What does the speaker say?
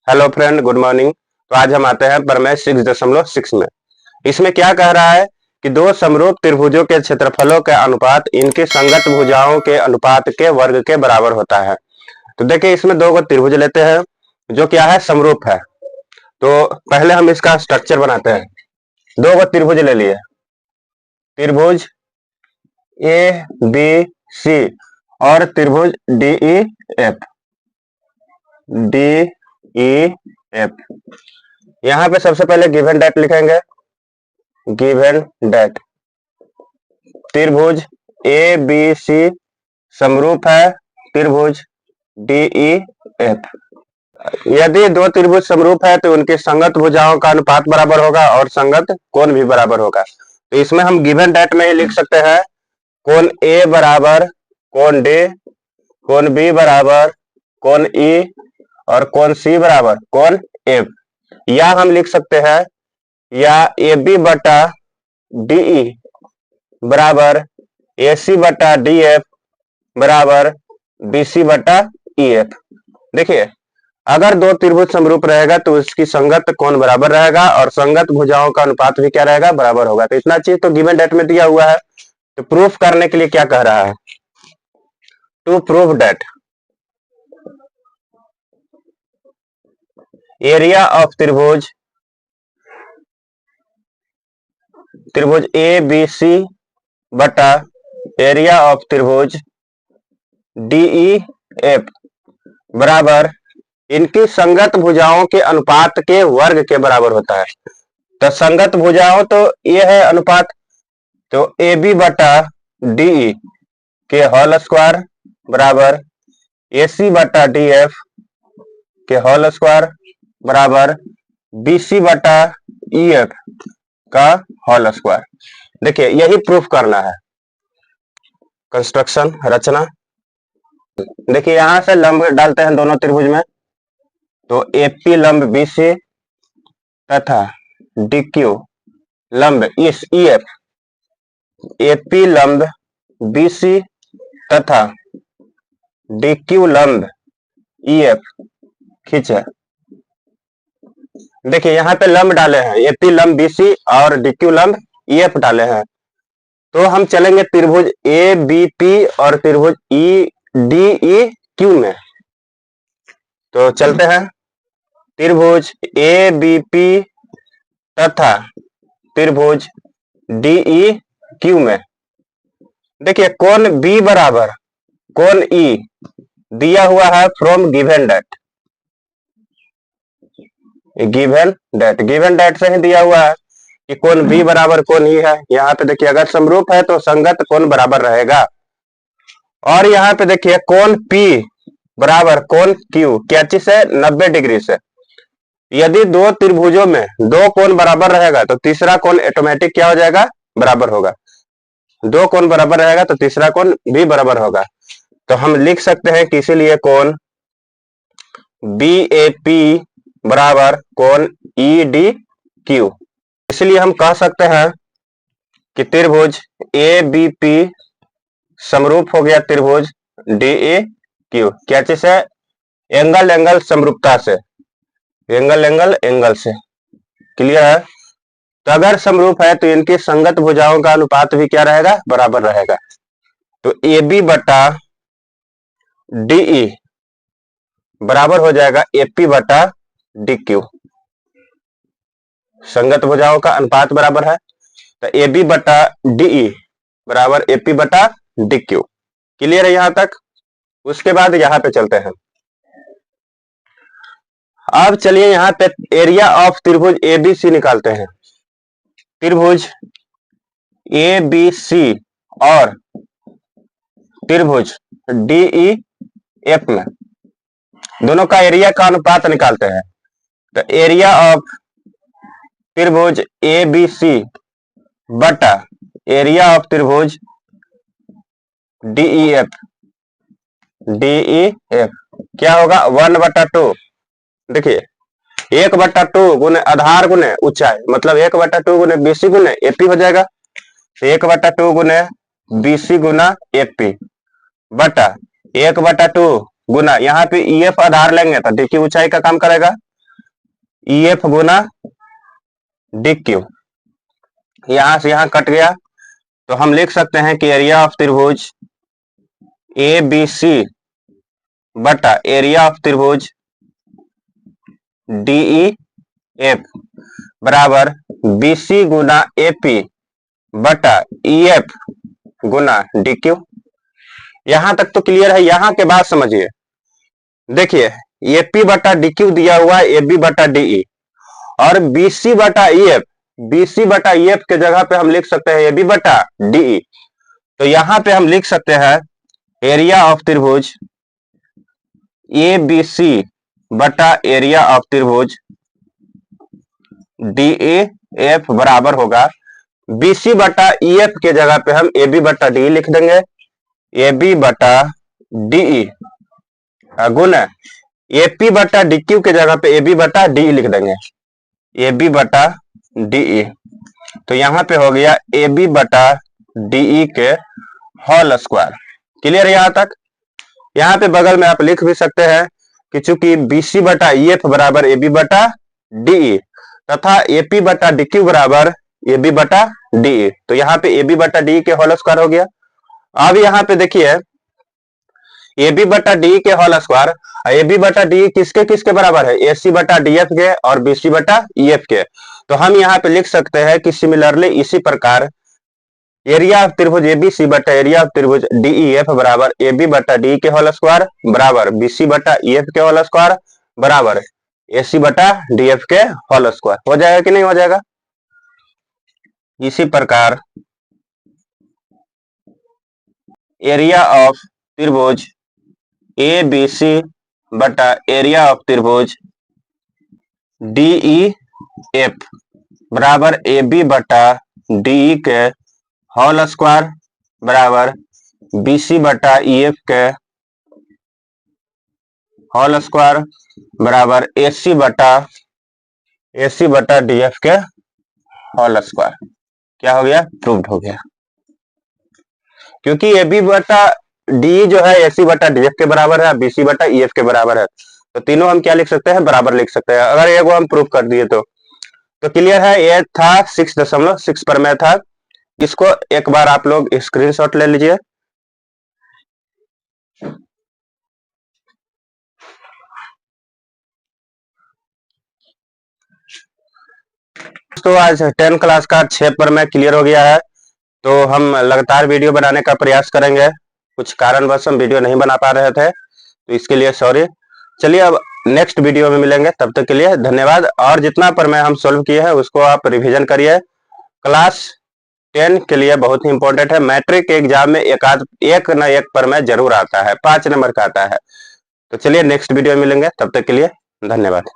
Hello friend, good morning. तो आज हम आते हैं प्रमेय 6.6 में। इसमें क्या कह रहा है कि दो समरूप त्रिभुजों के क्षेत्रफलों के अनुपात इनकी संगत भुजाओं के अनुपात के वर्ग के बराबर होता है। तो देखिए, इसमें दो त्रिभुज लेते हैं जो क्या है, समरूप है। तो पहले हम इसका स्ट्रक्चर बनाते हैं। दो त्रिभुज ले लिए, त्रिभुज ए बी सी और त्रिभुज डी ई एफ। यहाँ पे सबसे पहले गिवन डेट लिखेंगे। गिवन डेट त्रिभुज ए बी सी समरूप है त्रिभुज डी ई एफ। यदि दो त्रिभुज समरूप है तो उनकी संगत भुजाओं का अनुपात बराबर होगा और संगत कोण भी बराबर होगा। तो इसमें हम गिवन डेट में ही लिख सकते हैं कोण ए बराबर कोण डी, कोण बी बराबर कोण ई और कोण सी बराबर कोण एफ। या हम लिख सकते हैं या ए बी बटा डी ई बराबर ए सी बटा डी एफ बराबर बी सी बटा ई एफ। देखिए, अगर दो त्रिभुज समरूप रहेगा तो उसकी संगत कोण बराबर रहेगा और संगत भुजाओं का अनुपात भी क्या रहेगा, बराबर होगा। तो इतना चीज तो गिवन डेट में दिया हुआ है। तो प्रूफ करने के लिए क्या कह रहा है, to prove that area of त्रिभुज ए बी सी बटा एरिया ऑफ त्रिभुज डीई एफ बराबर इनकी संगत भुजाओं के अनुपात के वर्ग के बराबर होता है। तो संगत भुजाओं तो ये है अनुपात, तो ए बी बटा डी के होल स्क्वायर बराबर ए सी बटा डी एफ के होल स्क्वायर बराबर बी सी बटा ई एफ का होल स्क्वायर। देखिए, यही प्रूफ करना है। कंस्ट्रक्शन रचना, देखिए यहां से लंब डालते हैं दोनों त्रिभुज में। तो एपी लंब बीसी तथा डीक्यू लंब इस ईएफ, एपी लंब बीसी तथा डीक्यू लंब ईएफ खींचे। देखिए यहां पे लंब डाले हैं, एपी लंब बीसी और डीक्यू लंब ईएफ डाले हैं। तो हम चलेंगे त्रिभुज ए बी पी और त्रिभुज ई डी ई क्यू में। तो चलते हैं त्रिभुज ए बी पी तथा त्रिभुज डी ई क्यू में। देखिए, कोण बी बराबर कोण ई दिया हुआ है from given that. Given that से ही दिया हुआ है कि कोण बी बराबर कोण ई है। यहाँ पे देखिए, अगर समरूप है तो संगत कोण बराबर रहेगा। और यहाँ पे देखिए कोण पी बराबर कोण क्यू, क्या चीज है, 90 डिग्री से। यदि दो त्रिभुजों में दो कोण बराबर रहेगा तो तीसरा कोण ऑटोमेटिक क्या हो जाएगा, बराबर होगा। दो कोण बराबर रहेगा तो तीसरा कोण भी बराबर होगा। तो हम लिख सकते हैं कि इसीलिए कोण बी ए पी बराबर कोण ई डी क्यू। इसलिए हम कह सकते हैं कि त्रिभुज ए बी पी समरूप हो गया त्रिभुज डी ए क्यू। क्या चीज है, एंगल एंगल समरूपता से, एंगल एंगल एंगल से। क्लियर है। तो अगर समरूप है तो इनकी संगत भुजाओं का अनुपात भी क्या रहेगा, बराबर रहेगा। तो ए बी बटा डीई बराबर हो जाएगा एपी बटा डी क्यू। संगत भुजाओं का अनुपात बराबर है, तो ए बी बटा डीई बराबर एपी बटा डी क्यू। क्लियर है यहां तक। उसके बाद यहां पे चलते हैं। अब चलिए यहां पे एरिया ऑफ त्रिभुज ए बी सी निकालते हैं। त्रिभुज ए बी सी और त्रिभुज डी ई एफ में दोनों का एरिया का अनुपात निकालते हैं। तो एरिया ऑफ त्रिभुज ए बी सी बटा एरिया ऑफ त्रिभुज डीई एफ क्या होगा, 1/2। देखिए 1/2 गुने आधार गुने ऊंचाई, मतलब 1/2 गुने बीसी गुने एपी हो जाएगा। 1/2 गुने बीसी गुना एपी बटा 1/2 गुना यहाँ पे ईएफ आधार लेंगे तो डी की ऊंचाई का काम करेगा। EF गुना DQ, यहां से यहां कट गया, तो हम लिख सकते हैं कि एरिया ऑफ त्रिभुज ABC बटा एरिया ऑफ त्रिभुज DEF बराबर BC गुना AP बटा EF गुना DQ। यहां तक तो क्लियर है। यहां के बाद समझिए, देखिए AP बटा DQ दिया हुआ है AB बटा DE, और BC बटा EF के जगह पे हम लिख सकते हैं AB बटा DE। तो यहां पे हम लिख सकते हैं एरिया ऑफ त्रिभुज ABC बटा एरिया ऑफ त्रिभुज DEF बराबर होगा BC बटा EF के जगह पे हम AB बटा DE लिख देंगे, AB बटा DE गुना AP बटा DQ के जगह पे AB बटा DE लिख देंगे, AB बटा DE। तो यहां पे हो गया AB बटा DE के होल स्क्वायर। क्लियर है यहां तक? यहां पे बगल में आप लिख भी सकते हैं कि चूंकि BC बटा EF बराबर AB बटा DE तथा AP बटा DQ बराबर AB बटा DE, तो यहाँ पे AB बटा DE के होल स्क्वायर हो गया। अब यहाँ पे देखिए AB बटा DE के होल स्क्वायर, AB बटा DE किसके किसके बराबर है? AC बटा DF के और BC बटा EF के। तो हम यहाँ पे लिख सकते हैं कि सिमिलरली इसी प्रकार एरिया ऑफ त्रिभुज ABC बटा एरिया ऑफ त्रिभुज DEF बराबर AB बटा DE के होल स्क्वायर बराबर BC बटा EF के होल स्क्वायर बराबर AC बटा DF के होल स्क्वायर। हो जाएगा कि नहीं हो जाएगा? इसी प्रकार एरिया ऑफ त्रिभुज ABC बटा एरिया ऑफ त्रिभुज DEF बराबर AB बटा DE के होल स्क्वायर बराबर BC बटा EF के होल स्क्वायर बराबर AC बटा DF के होल स्क्वायर। क्या हो गया? प्रूव्ड हो गया। क्योंकि AB बटा DE जो है AC बटा DF के बराबर है, BC बटा EF के बराबर है, तो तीनों हम क्या लिख सकते हैं? बराबर लिख सकते हैं। अगर एगो हम प्रूव कर दिए तो क्लियर है। ये था 6.6 पर में था। इसको एक बार आप लोग स्क्रीनशॉट ले लीजिए। तो आज 10 क्लास का 6 पर में क्लियर हो गया है। तो हम लगातार वीडियो बनाने का प्रयास करेंगे। कुछ कारणवश हम वीडियो नहीं बना पा रहे थे, तो इसके लिए सॉरी। चलिए अब नेक्स्ट वीडियो में मिलेंगे, तब तक के लिए धन्यवाद। और जितना पर में हम सोल्व किए हैं उसको आप रिवीजन करिए। क्लास 10 के लिए बहुत ही इंपॉर्टेंट है। मैट्रिक एग्जाम में एक न एक पर में जरूर आता है, 5 नंबर का आता है। तो चलिए नेक्स्ट वीडियो में मिलेंगे, तब तक के लिए धन्यवाद।